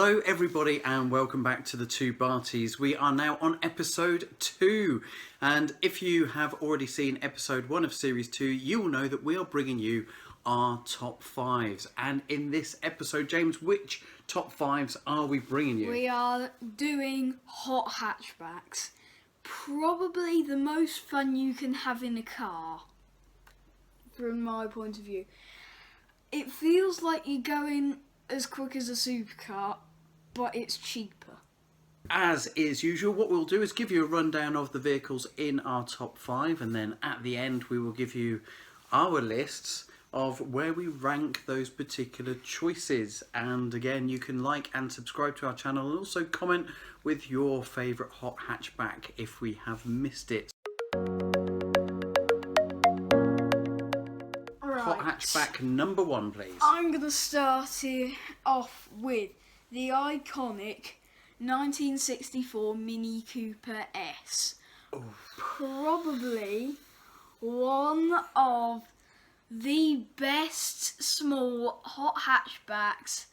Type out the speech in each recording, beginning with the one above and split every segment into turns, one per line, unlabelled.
Hello everybody and welcome back to the two Bartys. We are now on episode 2, and if you have already seen episode 1 of series 2, you will know that we are bringing you our top 5s. And in this episode, James, which top 5s are we bringing you?
We are doing hot hatchbacks. Probably the most fun you can have in a car, from my point of view. It feels like you're going as quick as a supercar, but it's cheaper.
As is usual, what we'll do is give you a rundown of the vehicles in our top 5, and then at the end we will give you our lists of where we rank those particular choices. And again, you can like and subscribe to our channel and also comment with your favourite hot hatchback if we have missed it. Hot hatchback number 1, please.
I'm going to start it off with the iconic 1964 Mini Cooper S.
Oof.
Probably one of the best small hot hatchbacks.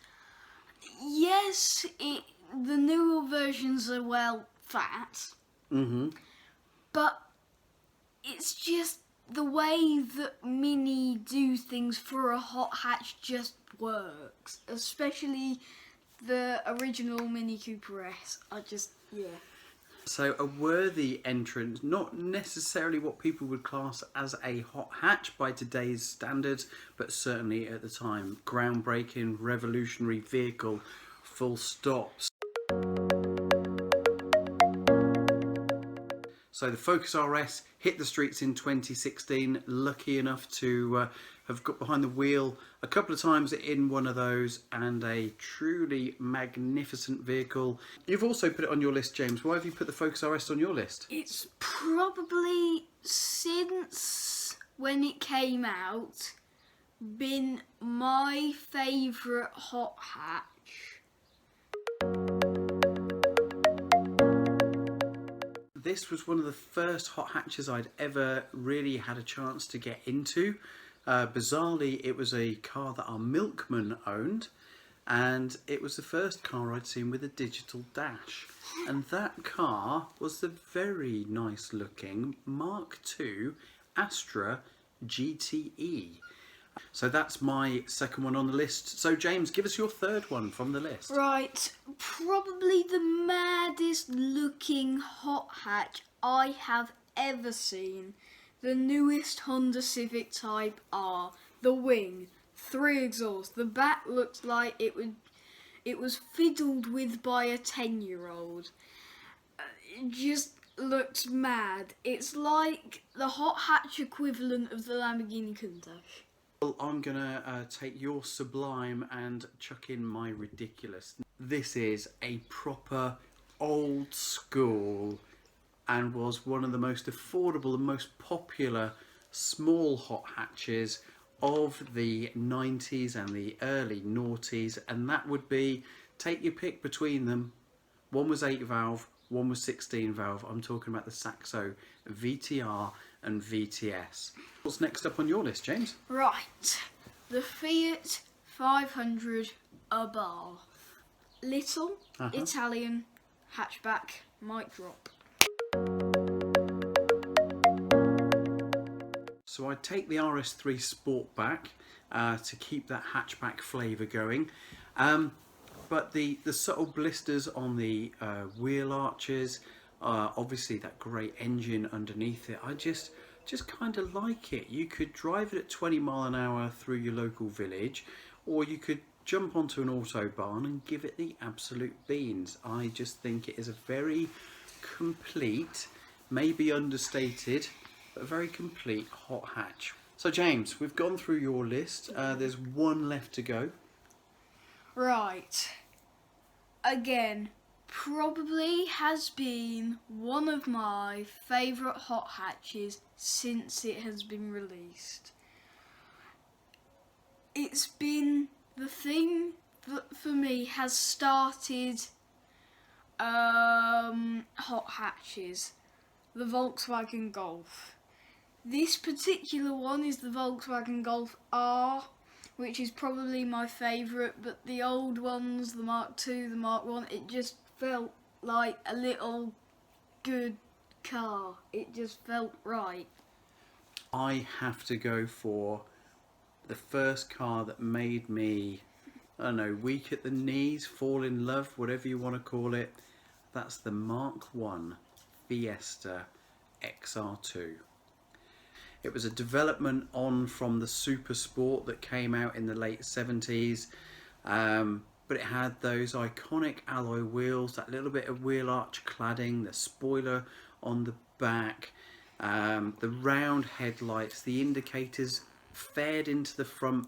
Yes, the newer versions are fat, but it's just the way that Mini do things for a hot hatch just works. Especially the original Mini Cooper S.
So a worthy entrant, not necessarily what people would class as a hot hatch by today's standards, but certainly at the time, groundbreaking, revolutionary vehicle, full stop. So the Focus RS hit the streets in 2016, lucky enough to have got behind the wheel a couple of times in one of those, and a truly magnificent vehicle. You've also put it on your list, James. Why have you put the Focus RS on your list?
It's probably, since when it came out, been my favourite hot hatch.
This was one of the first hot hatches I'd ever really had a chance to get into. Bizarrely, it was a car that our milkman owned, and it was the first car I'd seen with a digital dash. And that car was the very nice looking Mark II Astra GTE. So that's my second one on the list. So James, give us your third one from the list.
Right, probably the maddest looking hot hatch I have ever seen. The newest Honda Civic Type R. The wing, 3 exhausts. The back looks like it was fiddled with by a 10-year-old. It just looks mad. It's like the hot hatch equivalent of the Lamborghini Countach.
Well, I'm gonna take your sublime and chuck in my ridiculous. This is a proper old school and was one of the most affordable and most popular small hot hatches of the 90s and the early noughties, and that would be, take your pick between them. One was 8 valve, one was 16 valve. I'm talking about the Saxo VTR and VTS. What's next up on your list, James?
Right, the Fiat 500 Abarth. Little Italian hatchback, mic drop.
So I'd take the RS3 Sportback to keep that hatchback flavour going. But the subtle blisters on the wheel arches, obviously that great engine underneath it, I just kind of like it. You could drive it at 20 mile an hour through your local village, or you could jump onto an autobahn and give it the absolute beans. I just think it is a very complete, maybe understated, but very complete hot hatch. So James, we've gone through your list. There's one left to go.
Right. Again, probably has been one of my favourite hot hatches since it has been released. It's been the thing that for me has started hot hatches, the Volkswagen Golf. This particular one is the Volkswagen Golf R which is probably my favourite, but the old ones, the Mark II, the Mark 1, it just felt like a little good car. It just felt right.
I have to go for the first car that made me, I don't know, weak at the knees, fall in love, whatever you want to call it. That's the Mark 1 Fiesta XR2. It was a development on from the Super Sport that came out in the late 70s, but it had those iconic alloy wheels, that little bit of wheel arch cladding, the spoiler on the back, the round headlights, the indicators fed into the front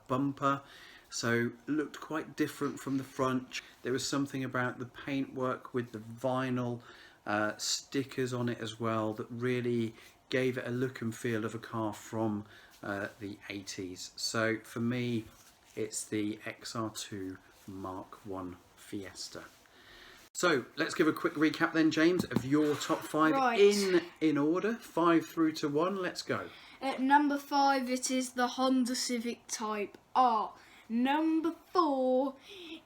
bumper, so looked quite different from the front. There was something about the paintwork with the vinyl stickers on it as well that really gave it a look and feel of a car from the 80s. So for me, it's the XR2 Mark 1 Fiesta. So let's give a quick recap then, James, of your top 5
Right.
in order, 5 through to 1. Let's go.
At number 5, it is the Honda Civic Type R. Number 4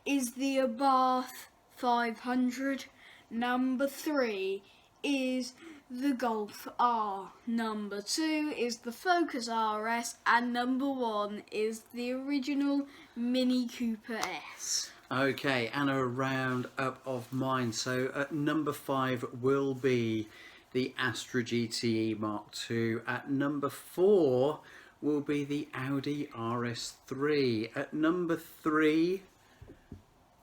is the Abarth 500. Number 3 is the Golf R. Number 2 is the Focus RS. And number 1 is the original Mini Cooper S.
Okay, and a round up of mine. So at number 5 will be the Astra GTE Mark II. At number 4 will be the Audi RS3. At number 3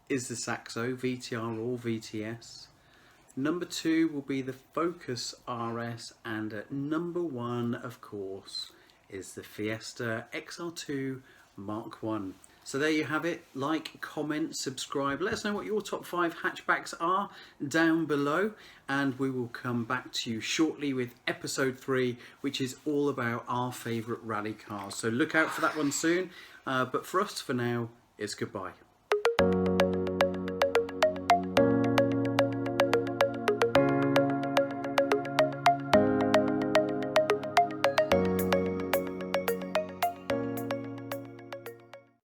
is the Saxo VTR or VTS. Number 2 will be the Focus RS, and at number 1, of course, is the Fiesta XR2 Mark 1. So there you have it. Like, comment, subscribe. Let us know what your top 5 hatchbacks are down below, and we will come back to you shortly with episode 3, which is all about our favourite rally cars. So look out for that one soon. But for us, for now, it's goodbye.